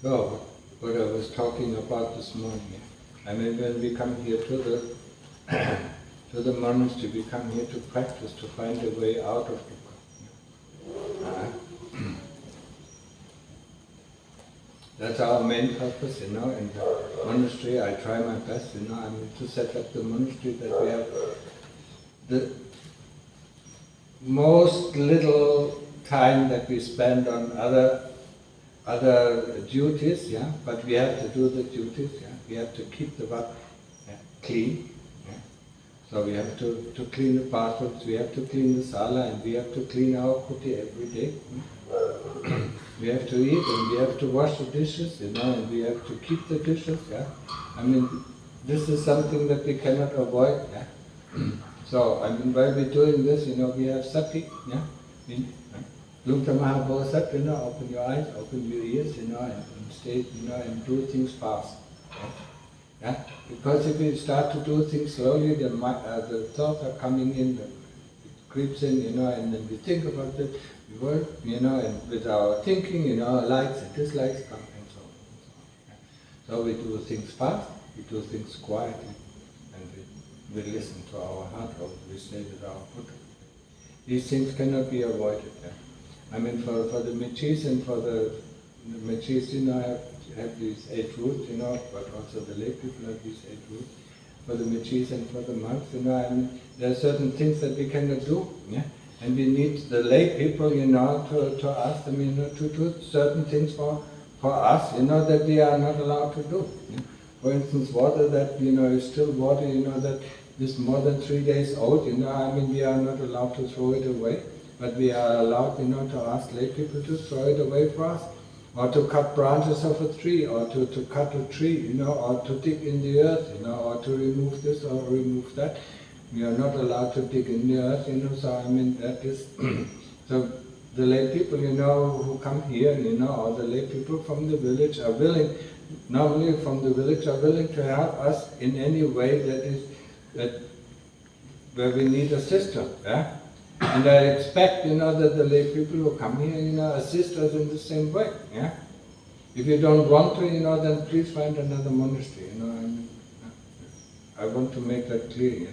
So, what I was talking about this morning, I mean, when we come here to the monastery, we come here to practice, to find a way out of dukkha. That's our main purpose, in the monastery. I try my best, I mean, to set up the monastery that we have the most little time that we spend on other duties, but we have to do the duties, we have to keep the vat clean, so we have to clean the bathrooms, we have to clean the sala, and we have to clean our kuti every day. We have to eat, and we have to wash the dishes, and we have to keep the dishes, I mean, this is something that we cannot avoid, So, I mean, while we're doing this, we have sati, Lungta Mahabodhisat, open your eyes, open your ears, and stay, and do things fast. Because if we start to do things slowly, the thoughts are coming in, it creeps in, and then we think about it, we work, and with our thinking, likes and dislikes come and so on. So we do things fast, we do things quietly, and we listen to our heart, or we stay with our Buddha. These things cannot be avoided. I mean, for the Mechis and for the Mechis, have these 8 rules, but also the lay people have these 8 rules. For the Mechis and for the monks, I mean, there are certain things that we cannot do, and we need the lay people, to ask them, to do certain things for us, that we are not allowed to do. For instance, water that, is still water, that is more than 3 days old, I mean, we are not allowed to throw it away. But we are allowed, to ask lay people to throw it away for us, or to cut branches of a tree, or to cut a tree, or to dig in the earth, or to remove this or remove that. We are not allowed to dig in the earth, so I mean that is, so the lay people, who come here, or the lay people from the village are willing, normally from the village are willing to help us in any way where we need assistance, And I expect, that the lay people who come here, assist us in the same way, If you don't want to, then please find another monastery, I mean, I want to make that clear,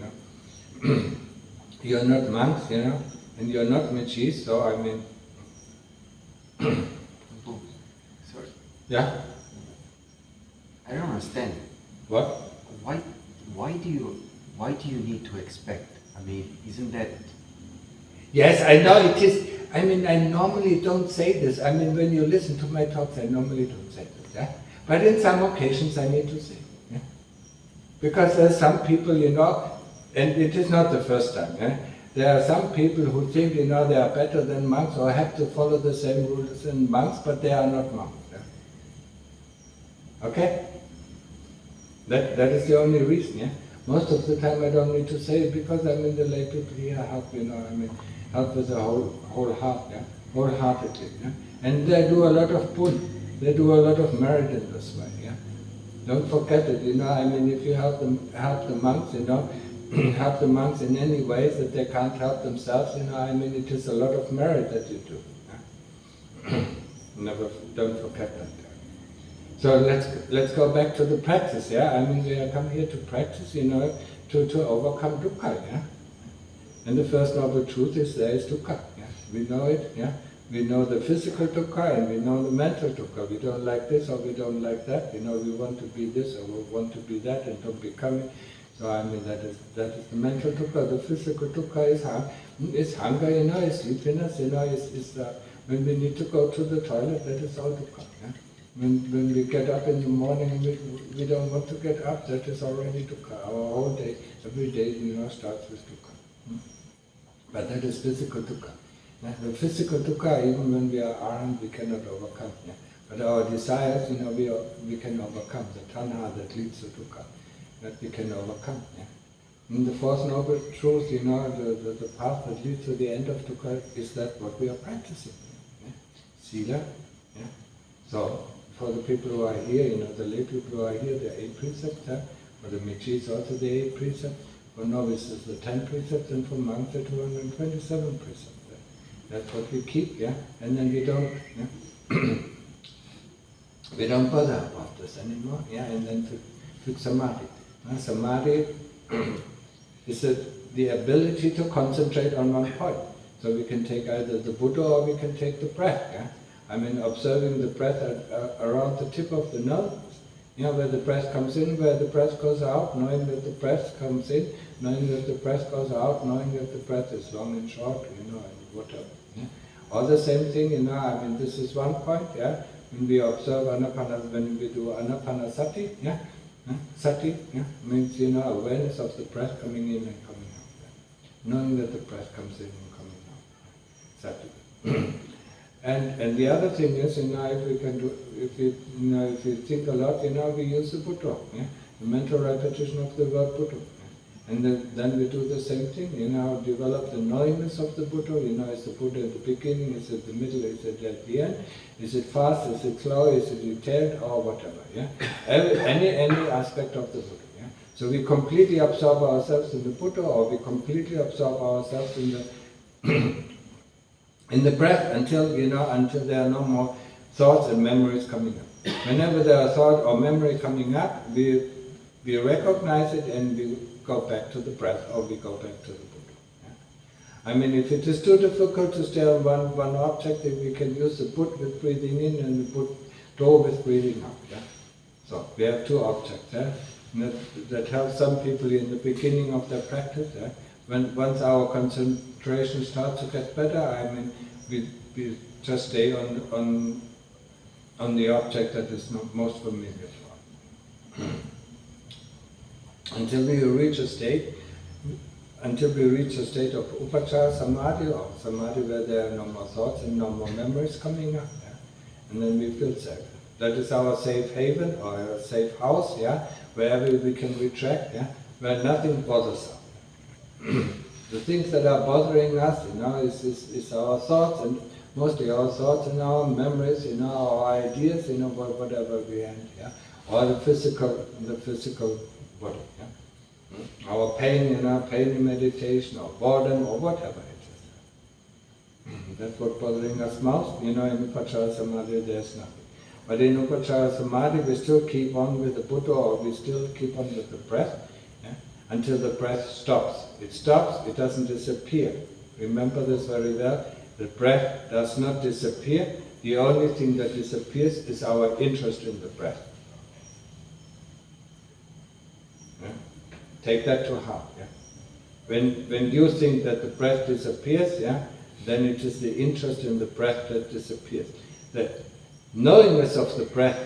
You're not monks, and you're not Mechis, so I mean... Sorry. Yeah? I don't understand. What? Why do you need to expect? I mean, isn't that... Yes, I know it is. I mean, I normally don't say this. I mean, when you listen to my talks, I normally don't say this. But in some occasions, I need to say. Because there are some people, and it is not the first time. There are some people who think, they are better than monks or have to follow the same rules as monks, but they are not monks. Okay? That is the only reason. Most of the time, I don't need to say it because I mean the lay people here help. I mean. Help with the whole heart, wholeheartedly, and they do a lot of punya, they do a lot of merit in this way, Don't forget it, I mean, if you help the monks, help the monks in any ways that they can't help themselves, I mean, it is a lot of merit that you do. Don't forget that. So let's go back to the practice, I mean, we are come here to practice, to overcome dukkha, And the first noble truth is there is dukkha. We know it. We know the physical dukkha and we know the mental dukkha. We don't like this or we don't like that. We want to be this or we want to be that and don't become it. So I mean that is the mental dukkha. The physical dukkha is hunger. Is sleepiness. Is when we need to go to the toilet. That is all dukkha. When we get up in the morning, we don't want to get up. That is already dukkha. Our whole day, every day, starts with dukkha. But that is physical dukkha. The physical dukkha, even when we are armed, we cannot overcome. But our desires, we can overcome. The tanha that leads to dukkha, that we can overcome. And the fourth noble truth, the path that leads to the end of dukkha is that what we are practicing. Sila. So, for the people who are here, the lay people who are here, there are 8 precepts. For the Mechis also the 8 precepts. For novices, the 10 precepts, and for monks, the 227 precepts. That's what we keep, and then we don't. We don't bother about this anymore, yeah, and then with samadhi. Samadhi is the ability to concentrate on one point. So we can take either the Buddha or we can take the breath, yeah. I mean, observing the breath around the tip of the nose, you know, where the breath comes in, where the breath goes out, knowing that the breath comes in, knowing that the breath goes out, knowing that the breath is long and short, you know, and whatever. Yeah? All the same thing, you know, I mean, this is one point, yeah. When we observe when we do anapanasati, yeah, sati, yeah, means, you know, awareness of the breath coming in and coming out, yeah. Knowing that the breath comes in and coming out, sati. And the other thing is, you know, if we can do, if you think a lot, you know, we use the Buddha, yeah, the mental repetition of the word Buddha. And then we do the same thing, you know, develop the knowingness of the Buddha, you know, is the Buddha at the beginning, is it the middle, is it at the end, is it fast, is it slow, is it detailed, or whatever, yeah? Any aspect of the Buddha, yeah? So we completely absorb ourselves in the Buddha, or we completely absorb ourselves in the in the breath until, you know, until there are no more thoughts and memories coming up. Whenever there are thought or memory coming up, we recognize it and we go back to the breath, or we go back to the Buddha. Yeah? I mean, if it is too difficult to stay on one object, then we can use the Buddha with breathing in and the Buddha with breathing out. Yeah? So we have two objects. Yeah? That helps some people in the beginning of their practice. Yeah? Once our concentration starts to get better, I mean, we just stay on the object that is most familiar to us. Until we reach a state of upachara samadhi, or samadhi where there are no more thoughts and no more memories coming up, yeah? And then we feel safe. That is our safe haven, or a safe house, yeah, wherever we can retract, yeah, where nothing bothers us. The things that are bothering us, you know, is our thoughts, and mostly our thoughts and our memories, you know, our ideas, you know, whatever we have, yeah, or the physical body, yeah. Our pain, you know, pain in meditation, or boredom, or whatever it is. That's what's bothering us most, you know. In Upachara Samadhi there's nothing. But in Upachara Samadhi we still keep on with the Buddha, or we still keep on with the breath, yeah, until the breath stops. It stops, it doesn't disappear. Remember this very well. The breath does not disappear. The only thing that disappears is our interest in the breath. Yeah? Take that to heart. Yeah? When you think that the breath disappears, yeah, then it is the interest in the breath that disappears. The knowingness of the breath,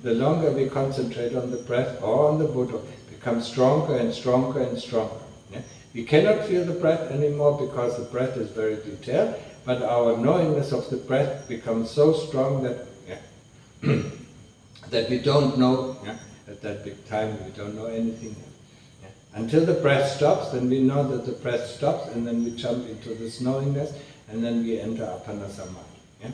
the longer we concentrate on the breath or on the Buddha, becomes stronger and stronger and stronger. Yeah? We cannot feel the breath anymore because the breath is very detailed, but our knowingness of the breath becomes so strong that, yeah, that we don't know, yeah, at that big time we don't know anything else. Yeah? Until the breath stops, then we know that the breath stops, and then we jump into this knowingness, and then we enter Appana Samadhi. Yeah?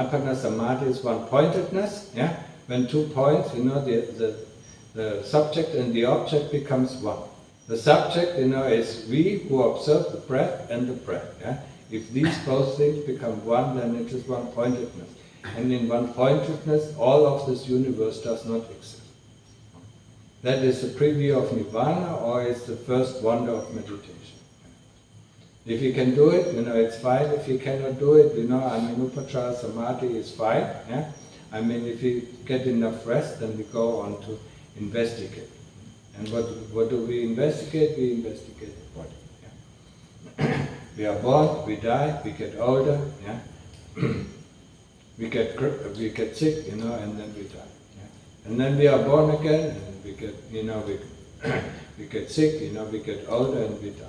Appana Samadhi is one-pointedness. Yeah? When 2 points, you know, the subject and the object becomes one. The subject, you know, is we who observe the breath and the breath. Yeah? If these both things become one, then it is one-pointedness. And in one-pointedness, all of this universe does not exist. That is the preview of Nirvana, or it's the first wonder of meditation. If you can do it, you know, it's fine. If you cannot do it, you know, I mean, Upachara Samadhi is fine. Yeah? I mean, if you get enough rest, then we go on to investigate. And what do we investigate? We investigate the body. Yeah? We are born, we die, we get older, yeah? we get sick, you know, and then we die. Yeah? And then we are born again, and we get, you know, we get sick, you know, we get older, and we die.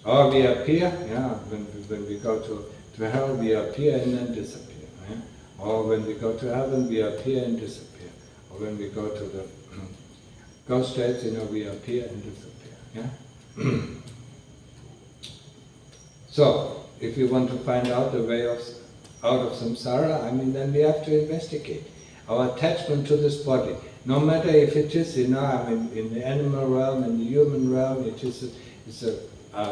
Yeah? Or we appear, yeah, when we go to hell, we appear and then disappear. Yeah? Or when we go to heaven, we appear and disappear. Or when we go to the ghost states, you know, we appear and disappear. Yeah? So, if you want to find out the way out of samsara, I mean, then we have to investigate our attachment to this body. No matter if it is, you know, I mean, in the animal realm, in the human realm, it's a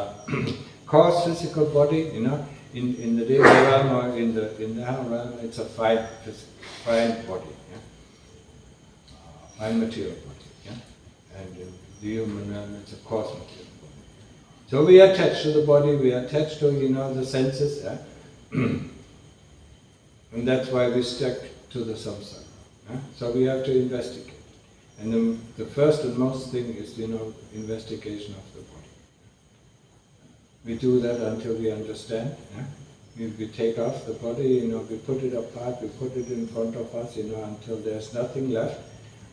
coarse physical body, you know. in the Deva realm or in the realm, it's a fine body, fine material body, and in the human realm, it's a coarse material body. So we are attached to the body, we are attached to the senses, and that's why we stick to the samsara. So we have to investigate, and the first and most thing is investigation of the body. We do that until we understand. We take off the body, we put it apart, we put it in front of us, until there's nothing left.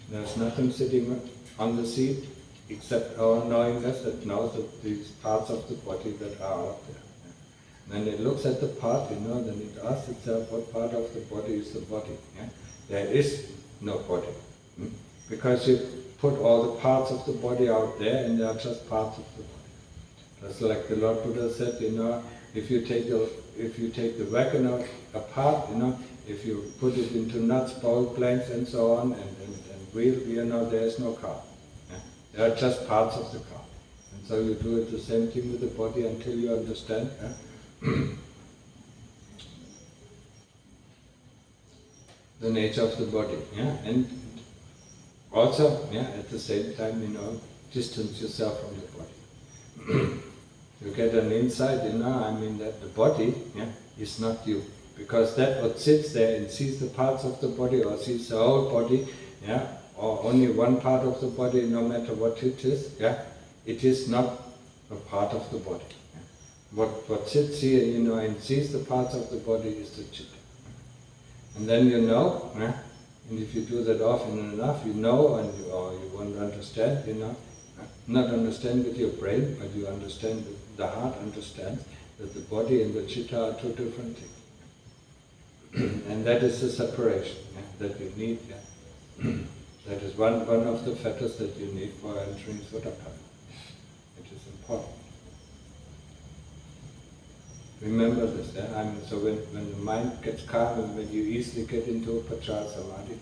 There's nothing sitting on the seat except our knowingness that knows that these parts of the body that are out there. Then it looks at the part, then it asks itself what part of the body is the body. There is no body. Because you put all the parts of the body out there and they are just parts of the body. Just like the Lord Buddha said, if you take the wagon apart, if you put it into nuts, bolt planks and so on, and wheel, there is no car. They are just parts of the car. And so you do it the same thing with the body until you understand the nature of the body. And also, at the same time, distance yourself from the body. You get an insight, that the body is not you. Because that what sits there and sees the parts of the body or sees the whole body, or only one part of the body, no matter what it is, it is not a part of the body. What sits here, and sees the parts of the body is the chitta. And then and if you do that often enough, and you want to understand, not understand with your brain, but you understand, the heart understands that the body and the chitta are two different things. And that is the separation that you need. That is one of the fetters that you need for entering Sotapanna. It is important. Remember this. So when the mind gets calm and when you easily get into Upachara Samadhi,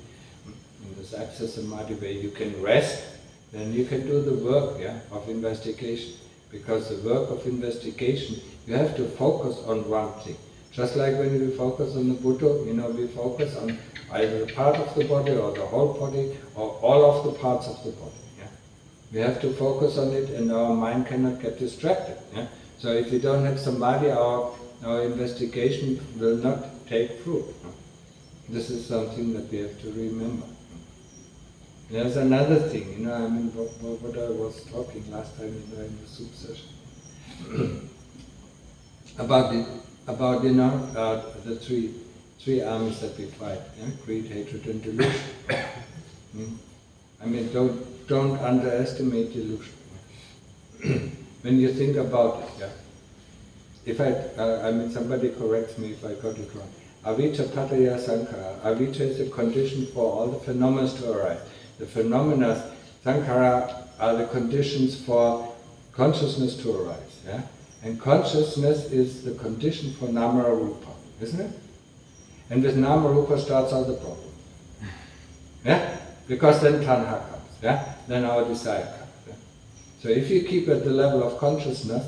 in this access Samadhi where you can rest, then you can do the work of investigation. Because the work of investigation, you have to focus on one thing. Just like when we focus on the Buddha, we focus on either the part of the body or the whole body or all of the parts of the body. We have to focus on it and our mind cannot get distracted. So if we don't have samadhi, our investigation will not take fruit. This is something that we have to remember. There's another thing, what I was talking last time in the soup session about the three armies that we fight: greed, hatred, and delusion. Don't underestimate delusion. When you think about it, if somebody corrects me if I got it wrong. Avijja pataya sankhara. Avijja is the condition for all the phenomena to arise. The phenomena, sankhara, are the conditions for consciousness to arise. And consciousness is the condition for nama rupa, isn't it? And with nama rupa starts all the problem. Because then tanha comes. Then our desire comes. So if you keep at the level of consciousness,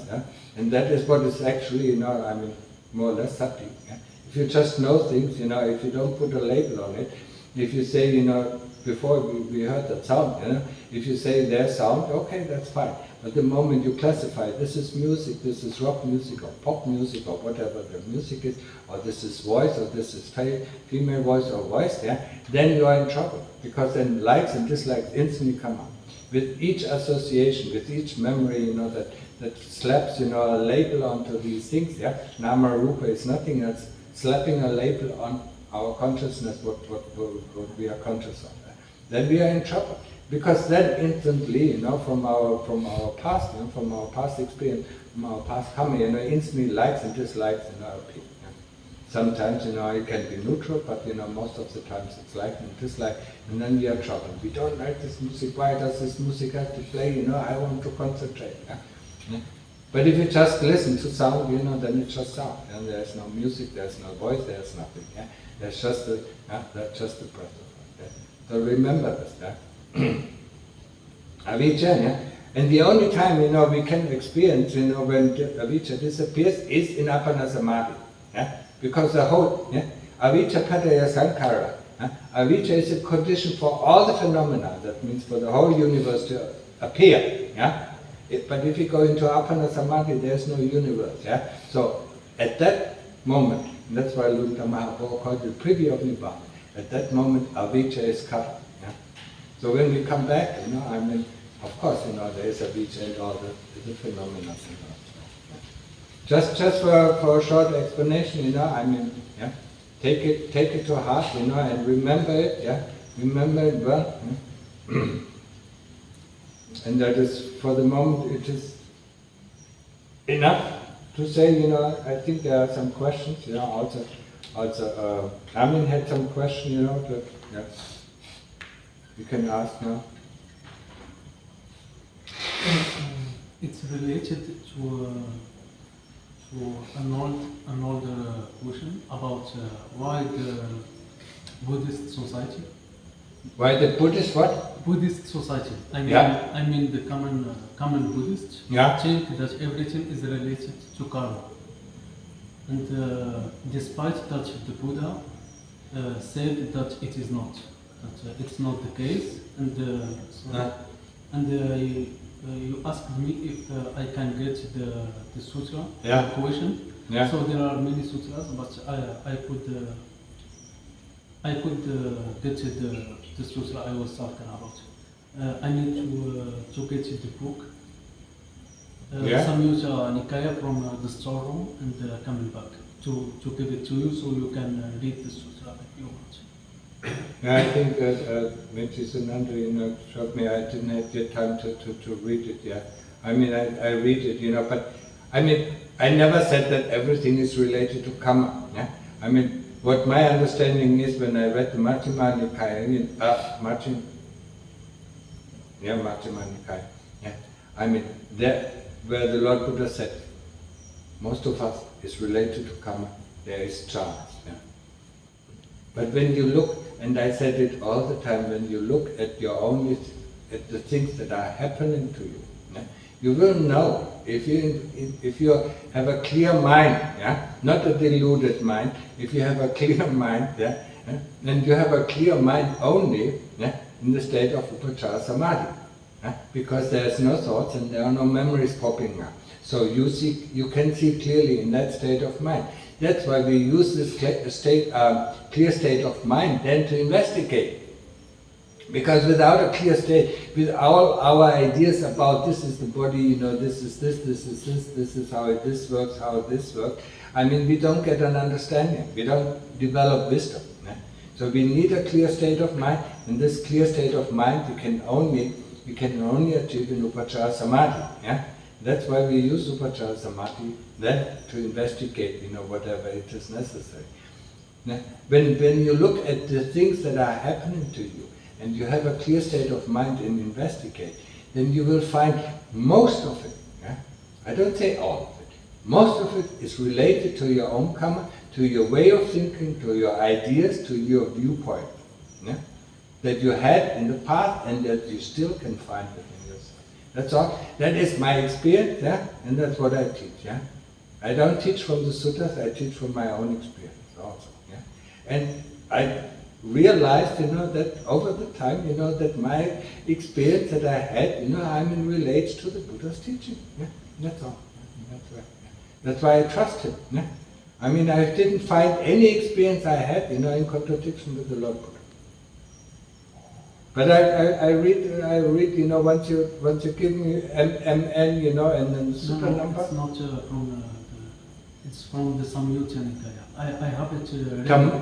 and that is what is actually, more or less sati. If you just know things, if you don't put a label on it, if you say, before we heard that sound, if you say there's sound, okay, that's fine. But the moment you classify, this is music, this is rock music or pop music or whatever the music is, or this is voice, or this is female voice or voice, then you are in trouble. Because then likes and dislikes instantly come up. With each association, with each memory, that slaps, a label onto these things, Nama Rupa is nothing else slapping a label on our consciousness, what we are conscious of. Then we are in trouble. Because then instantly, from our past, from our past experience, from our past karma, instantly likes and dislikes appear. Sometimes, it can be neutral, but most of the times it's like and dislike, and then we are trouble. We don't like this music. Why does this music have to play? I want to concentrate. But if you just listen to sound, then it's just sound. And there's no music, there's no voice, there's nothing. There's just that's just the breath of life. So remember this. Avijja, And the only time, we can experience, when avijja disappears is in appana samadhi. Yeah? Because the whole, avijja padaya sankhara, avijja is a condition for all the phenomena. That means for the whole universe to appear. Yeah? But if you go into appana samadhi, there's no universe. Yeah? So at that moment, and that's why Luta Mahaprabhu called it privy of Nibbana. At that moment, avijja is covered. Yeah? So when we come back, of course, there is avijja and all the phenomena. Just for a short explanation, take it to heart, and remember it. Yeah, remember it well. And that is, for the moment, it is enough to say, I think there are some questions, also, Amin had some question, that, you can ask now. It's related to an older question about why the Buddhist society. Why the Buddhist what? Buddhist society. I mean the common Buddhists think that everything is related to karma. And despite that the Buddha said that it is not. That it's not the case. And you asked me if I can get the sutra, the question. Yeah. So there are many sutras, but I could get the sutra I was talking about. I need to get the book, Samyutta Nikaya from the storeroom, and coming back to give it to you so you can read the sutra if you want. I think that when Sunanda, showed me, I didn't have the time to read it yet. I read it, but I never said that everything is related to karma. Yeah? What my understanding is when I read the Majjhima Nikaya, Majjhima Nikaya, there where the Lord Buddha said, most of us is related to karma, there is chance. Yeah? But when you look, and I said it all the time, when you look at at the things that are happening to you, you will know if you have a clear mind, not a deluded mind. If you have a clear mind, then you have a clear mind only in the state of upachara samadhi, because there is no thoughts and there are no memories popping up. So you can see clearly in that state of mind. That's why we use this clear state of mind then to investigate. Because without a clear state, with all our ideas about this is the body, this is how this works, how this works, we don't get an understanding, we don't develop wisdom. So we need a clear state of mind, and this clear state of mind we can only achieve in upachara samadhi. That's why we use upachara samadhi then to investigate, whatever it is necessary. When you look at the things that are happening to you, and you have a clear state of mind and investigate, then you will find most of it, I don't say all of it, most of it is related to your own karma, to your way of thinking, to your ideas, to your viewpoint, that you had in the past and that you still can find within yourself. That's all. That is my experience, and that's what I teach. I don't teach from the sutras, I teach from my own experience also. And I realized, that over the time, that my experience that I had, relates to the Buddha's teaching. That's all. That's why I trust him. I didn't find any experience I had, in contradiction with the Lord Buddha. But I read, once you give me MN, and then the super number. It's not from it's from the Samyutta Nikaya. I have it.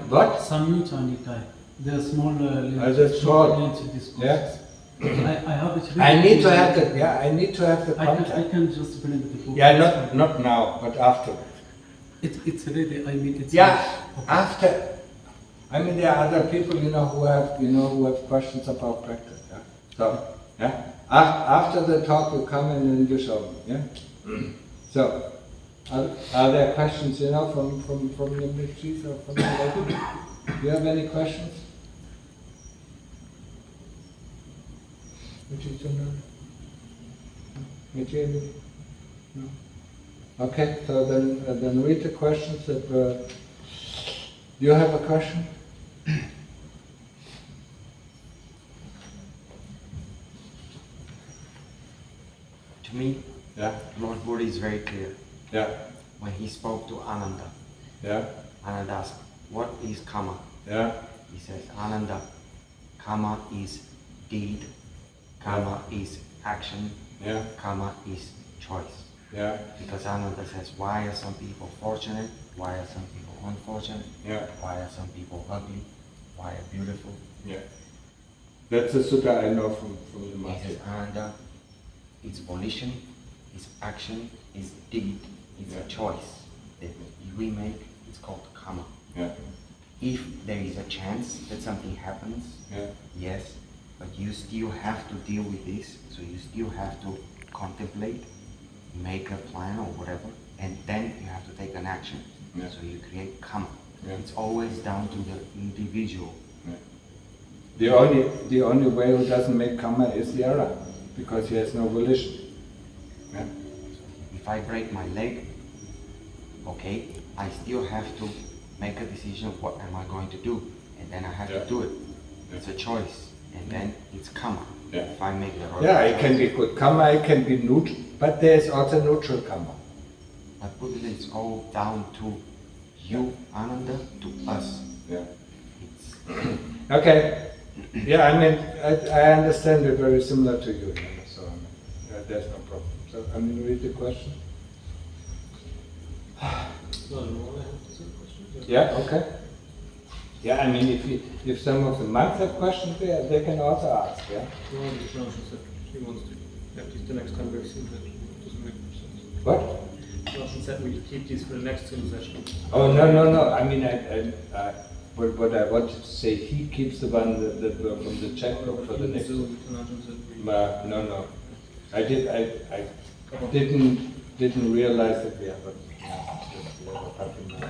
What? Samyutta Nikaya. The small. The small. Yeah. I have it. I need to have the. I need to have the content. I can just bring the book. Yeah, not now, but after. It's really. It's. Yeah, okay. After. There are other people, who have questions about practice. So, after the talk, you come and then you show me. So, are there questions, from the mysteries or from the lady? Do you have any questions? Which is Materially? No? Okay, so then read the questions that were... Do you have a question? To me, Yeah. Lord Buddha is very clear. Yeah. When he spoke to Ananda, Yeah. Ananda asked, what is karma? Yeah. He says, Ananda, karma is deed, karma is action, Yeah. karma is choice. Yeah. Because Ananda says, why are some people fortunate? Why are some people unfortunate? Yeah. Why are some people ugly? Why are beautiful? Yeah. That's a sutta I know from the He master. says, Ananda, it's volition, it's action, it's deed, it's Yeah. a choice that we make. It's called karma. Yeah. If there is a chance that something happens, Yeah. yes, but you still have to deal with this, so you still have to contemplate, make a plan or whatever, and then you have to take an action. Yeah. So you create karma. Yeah. It's always down to the individual. Yeah. The only way who doesn't make karma is the other, because he has no volition. Yeah. If I break my leg, okay, I still have to make a decision, what am I going to do? And then I have Yeah. to do it. Yeah. It's a choice. And then it's karma. Yeah. If I make the right Yeah, it choice. can be good karma, it can be neutral, but there is also neutral karma. But Buddha, it's all down to you, Ananda, to us. Yeah. It's Okay. Yeah, I mean, I understand it very similar to you, so I mean, there's no problem. So, I mean, read the question. Yeah, okay. Yeah, I mean, if some of the monks have questions, they can also ask, yeah? No, Roshan said he wants to have these the next time very soon, that doesn't make more sense. What? Roshan said we keep these for the next two sessions. Oh, no. I mean, what I wanted to say, he keeps the one that were from the checkbook for the next one. No. I didn't realize that we have a puppy now.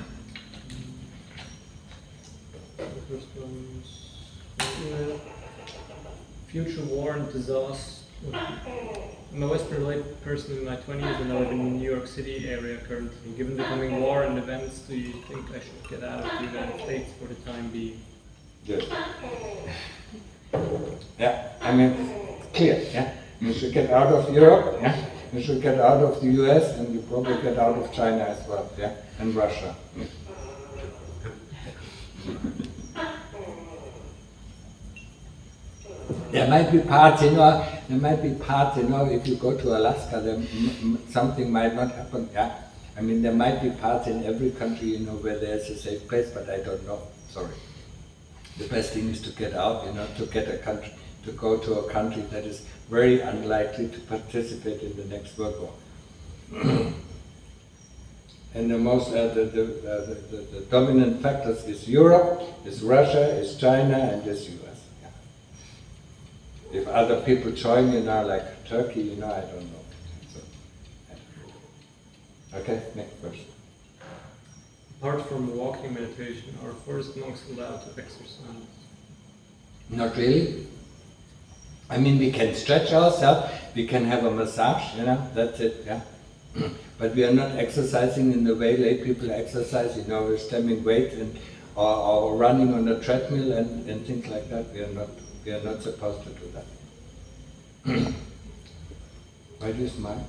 The first one is future war and disaster. I'm a Western-related person in my 20s and I live in the New York City area currently. Given the coming war and events, do you think I should get out of the United States for the time being? Yes. Yeah, I mean, clear, yeah? You should get out of Europe, yeah? You should get out of the US, and you probably get out of China as well, yeah? And Russia. Yeah. There might be parts, if you go to Alaska, then something might not happen, yeah? I mean, there might be parts in every country, where there's a safe place, but I don't know, sorry. The best thing is to get out, to go to a country that is very unlikely to participate in the next World War. And the most, the dominant factors is Europe, is Russia, is China, and is US. Yeah. If other people join, like Turkey, I don't know. So, okay, next question. Apart from walking meditation, are forest monks allowed to exercise? Not really. I mean, we can stretch ourselves, we can have a massage, that's it, yeah. But we are not exercising in the way lay people exercise, we're stemming weights or running on a treadmill and things like that. We are not supposed to do that. Why do you smile?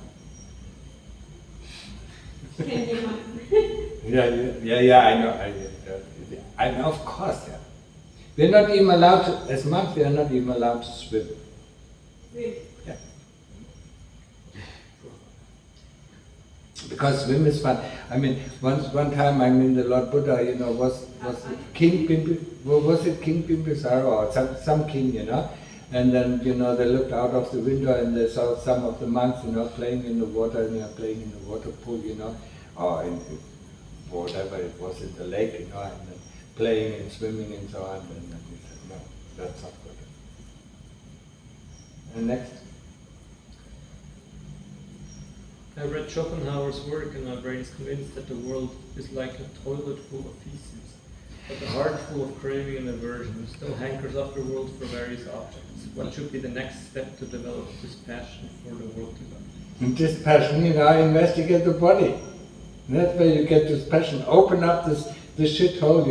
Yeah, I know. I know, of course, yeah. We're not even allowed to, as monks, we are not even allowed to swim. Yeah. Because swim is fun. I mean, one time, the Lord Buddha, was it King Bimbisara or some king, and then, they looked out of the window and they saw some of the monks, playing in the water, playing in the water pool, or in whatever it was in the lake, and then playing and swimming and so on, and then he said, no, that's not good. And next. I read Schopenhauer's work and my brain is convinced that the world is like a toilet full of feces, but the heart full of craving and aversion still hankers after world for various objects. What should be the next step to develop this passion for the world development? And this passion, investigate the body. And that's where you get this passion. Open up this shithole,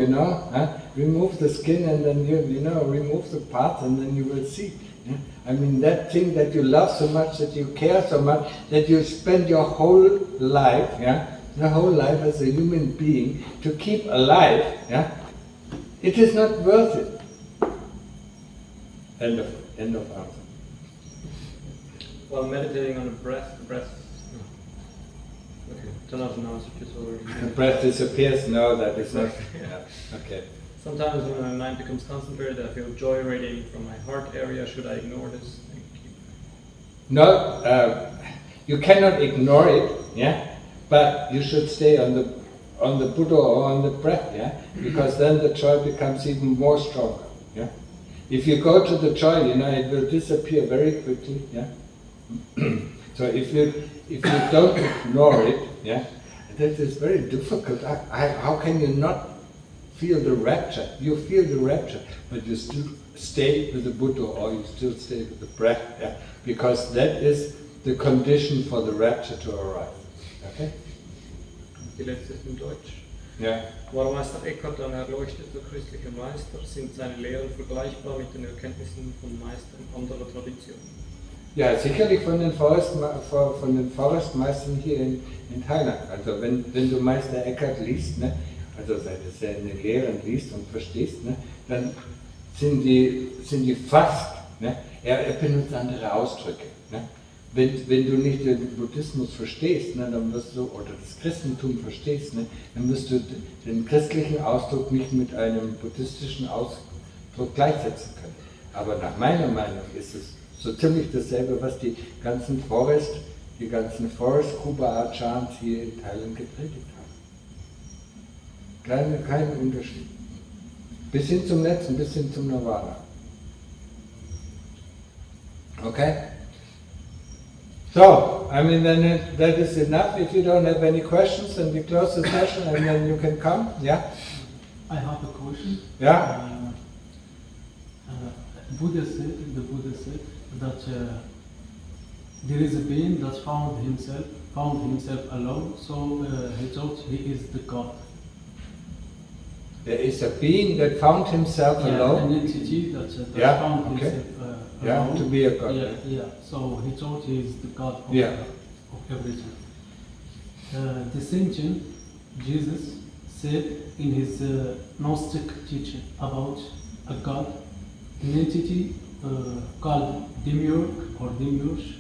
remove the skin and then remove the parts and then you will see. Yeah? I mean, that thing that you love so much, that you care so much, that you spend your whole life, the whole life as a human being to keep alive, it is not worth it. End of answer. While meditating on the breath. Okay, turn off an answer just already. The breath disappears. No, that is not. Okay. Sometimes when my mind becomes concentrated, I feel joy radiating from my heart area. Should I ignore this? No, you cannot ignore it. But you should stay on the Buddha or on the breath. Because then the joy becomes even more stronger. If you go to the joy, it will disappear very quickly. So if you don't ignore it, that is very difficult. How can you not feel the rapture? You feel the rapture, but you still stay with the Buddha or you still stay with the breath, because that is the condition for the rapture to arrive. Okay? Die letzte ist in Deutsch. Ja. War Meister Eckhart ein erleuchteter christlicher Meister? Sind seine Lehren vergleichbar mit den Erkenntnissen von Meistern anderer Traditionen? Ja, sicherlich von den Forstmeistern hier in Thailand. Also wenn du Meister Eckhart liest, also seine Lehren liest und verstehst, dann sind die fast, er benutzt andere Ausdrücke. Wenn du nicht den Buddhismus verstehst, dann wirst du, oder das Christentum verstehst, dann wirst du den christlichen Ausdruck nicht mit einem buddhistischen Ausdruck gleichsetzen können. Aber nach meiner Meinung ist es so ziemlich dasselbe, was die ganzen Forest Kuba Acharns hier in Thailand gepredigt haben. Kein Unterschied. Bis hin zum Letzten, bis hin zum Nirvana. Okay? So, I mean, then that is enough. If you don't have any questions, then we close the session and then you can come. Yeah? I have a question. Yeah? The Buddha said that there is a being that found himself alone, so he thought he is the God. There is a being that found himself alone. An entity that found himself alone. To be a God. So he thought he is the God of everything. The Saint Jesus said in his Gnostic teaching about a God, an entity called Demiurge or Demiurge.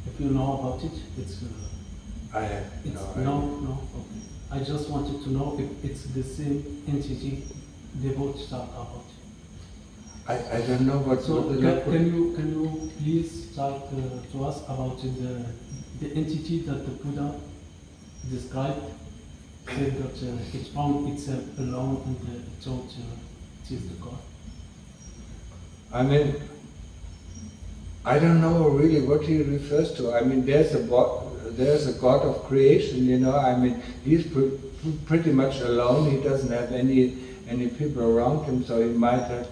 If you know about it, it's. I have no. Okay. I just wanted to know if it's the same entity they both talk about. I don't know what. So can you please talk to us about the entity that the Buddha described? Said that it found itself alone and it thought it is the God. I mean, I don't know really what he refers to. I mean, there's a God of creation, I mean, he's pretty much alone. He doesn't have any people around him, so he might have,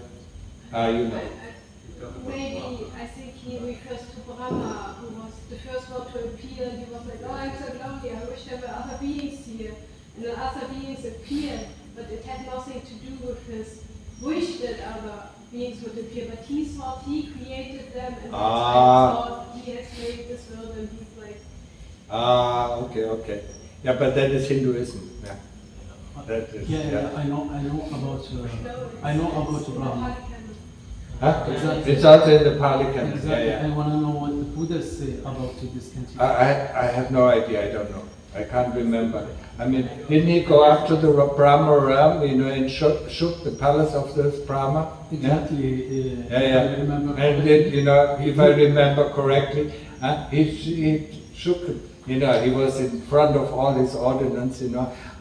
Maybe, I think he refers to Brahma, who was the first one to appear, and he was like, oh, I'm so lonely, I wish there were other beings here. And then other beings appeared, but it had nothing to do with his wish that other beings would appear, but he thought he created them, and that's why he thought he has made this world, and he's like... okay. Yeah, but that is Hinduism. Yeah. That is, I know about Brahma. Huh? Exactly. It's also in the Pali canon. Exactly. Yeah. I want to know what the Buddhas say about this entity. I have no idea. I don't know. I can't remember. I mean, didn't he go up to the Brahma realm, and shook the palace of this Brahma? Exactly. Yeah. I remember. And then, if I remember correctly, he shook it. He was in front of all his ordinance, I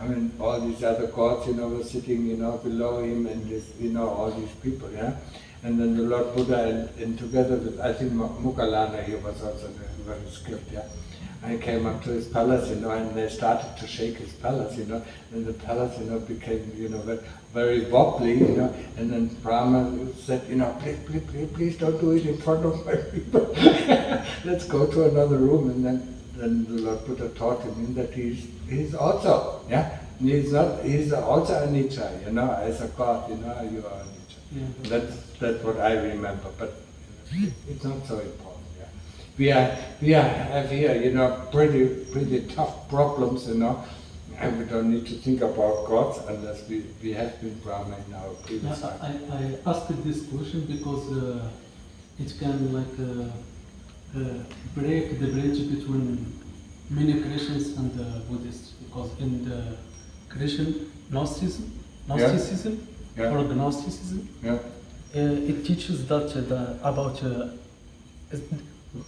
mean, all these other gods, were sitting, below him, and this, all these people, And then the Lord Buddha, and together with, I think, Moggallana, he was also very skilled, I came up to his palace, and they started to shake his palace, and the palace, became, very wobbly, and then Brahma said, please don't do it in front of my people. Let's go to another room, and then the Lord Buddha taught him that he's also, he's also anicca, as a God, you are anicca. Yeah. That's what I remember, but it's not so important. We have here, pretty tough problems, and we don't need to think about gods unless we have been Brahma in our previous life. I asked this question because it can break the bridge between many Christians and Buddhists, because in the Christian Gnosticism or Gnosticism, it teaches that about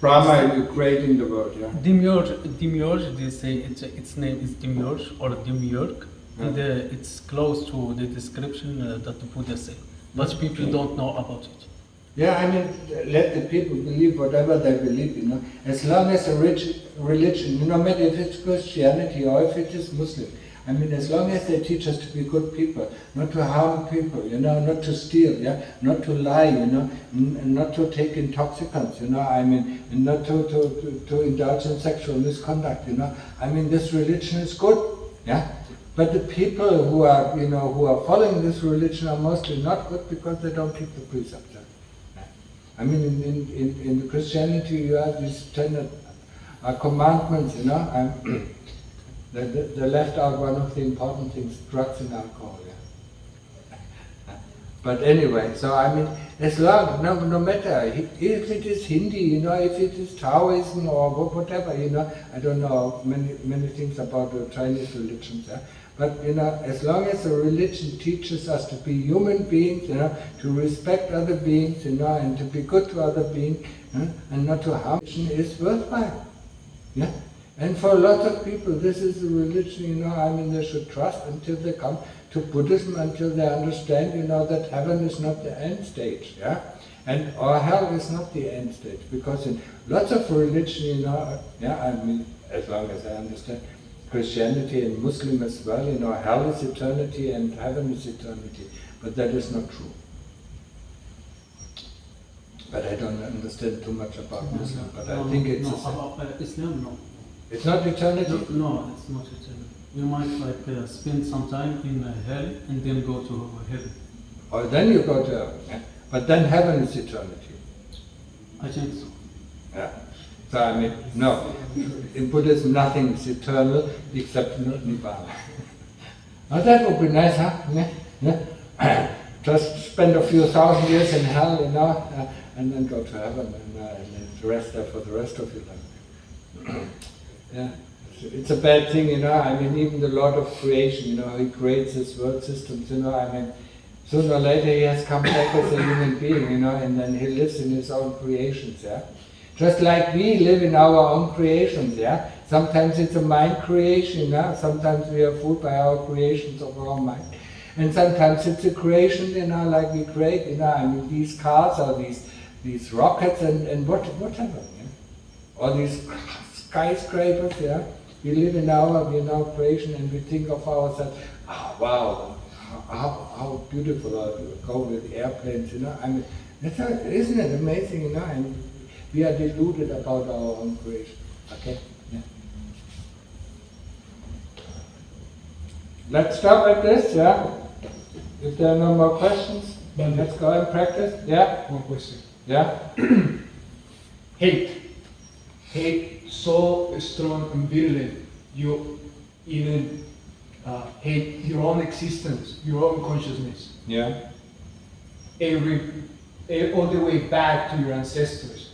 Brahma is creating the world, Demiurge, they say its name is Demiurge or Demiurge, and it's close to the description that the Buddha said, but people don't know about it. Yeah, let the people believe whatever they believe, as long as a religion, no matter if it's Christianity or if it is Muslim, as long as they teach us to be good people, not to harm people, not to steal, not to lie, not to take intoxicants, and not to indulge in sexual misconduct, this religion is good, But the people who are following this religion are mostly not good because they don't keep the precepts. In Christianity you have these 10 commandments, They left out one of the important things, drugs and alcohol. But anyway, so as long, no matter if it is Hindi, if it is Taoism or whatever, I don't know many things about the Chinese religions. But as long as a religion teaches us to be human beings, to respect other beings, and to be good to other beings, and not to harm, is worthwhile. And for a lot of people, this is the religion, they should trust until they come to Buddhism, until they understand, that heaven is not the end stage, or hell is not the end stage. Because in lots of religion, as long as I understand, Christianity and Muslim as well, hell is eternity and heaven is eternity. But that is not true. But I don't understand too much about Muslim, but I think it's... about Islam, no. It's not eternity? No, it's not eternity. You might spend some time in hell and then go to heaven. Or then you go to heaven. But then heaven is eternity. I think so. Yeah. So no. In Buddhism nothing is eternal except Nibbana. Now that would be nice, huh? Just spend a few thousand years in hell, and then go to heaven and rest there for the rest of your life. It's a bad thing, even the Lord of creation, He creates His world systems, sooner or later He has come back as a human being, and then He lives in His own creations, Just like we live in our own creations, Sometimes it's a mind creation, Sometimes we are fooled by our creations of our mind. And sometimes it's a creation, like we create, these cars or these rockets and whatever, Or these skyscrapers, We live in our creation and we think of ourselves, wow, how beautiful are we go with airplanes, isn't it amazing, And we are deluded about our own creation. Okay? Let's stop at this, If there are no more questions, then let's go and practice. One question. Hate so strong and virulent, you even hate your own existence, your own consciousness. All the way back to your ancestors.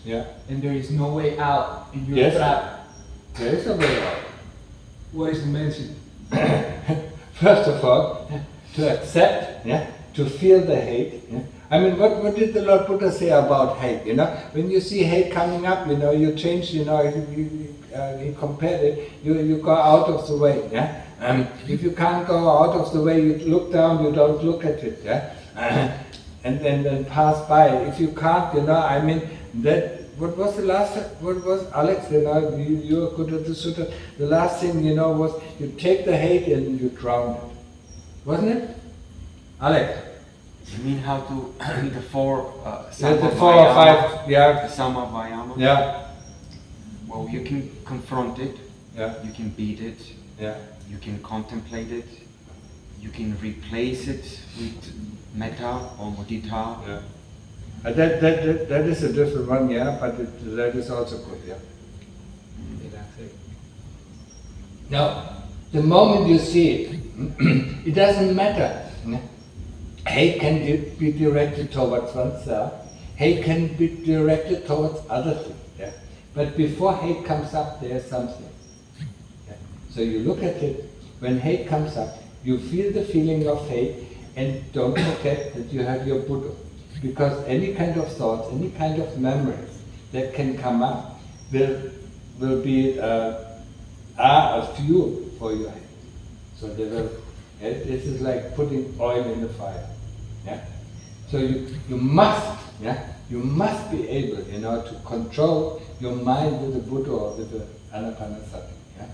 And there is no way out, and you're trapped. There is a way out. What is the medicine? First of all, to accept, to feel the hate. What did the Lord Buddha say about hate? When you see hate coming up, you change, he compared it, you go out of the way. If you can't go out of the way, you look down, you don't look at it. And then pass by. If you can't, what was the last? What was Alex? You know, you are good at the sutta. The last thing you know was you take the hate and you drown it, wasn't it, Alex? You mean how to the four The 4 or 5, yeah, the Sama Vayama? yeah, Well, you can confront it. yeah, You can beat it. yeah. You can contemplate it. You can replace it with metta or mudita. Yeah. That is a different one, yeah, but that is also good, yeah. Now, the moment you see it, it doesn't matter. Hate can be directed towards oneself. Hate can be directed towards other things. Yeah? But before hate comes up, there's something. Yeah? So you look at it, when hate comes up, you feel the feeling of hate, and don't forget that you have your Buddha. Because any kind of thoughts, any kind of memories that can come up will be a fuel for your hate. So they will, this is like putting oil in the fire. Yeah? So you must, yeah, you must be able, you know, to control your mind with the Buddha or with the Anapanasati. Yeah?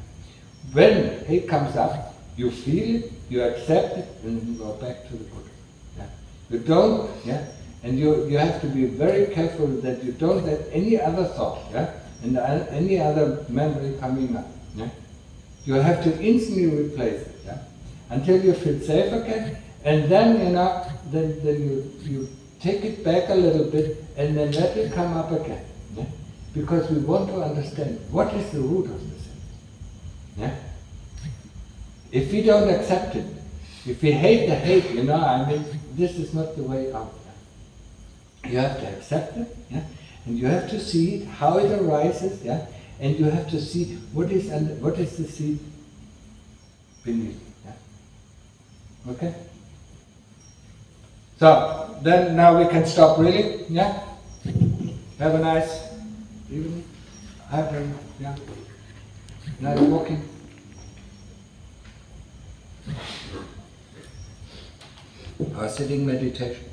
When hate comes up, you feel it, you accept it, and you go back to the Buddha. Yeah? You don't, yeah, and you have to be very careful that you don't let any other thought, yeah, and any other memory coming up. Yeah? You have to instantly replace it, yeah, until you feel safe again, and then, you know, then you take it back a little bit, and then let it come up again. Yeah? Because we want to understand what is the root of this. Yeah? If we don't accept it, if we hate the hate, you know, I mean, this is not the way out. Yeah? You have to accept it, yeah? And you have to see it, how it arises, yeah? And you have to see what is the seed beneath. Yeah? Okay? So, then now we can stop reading, yeah? Have a nice evening. Yeah. Nice walking. Our sitting meditation.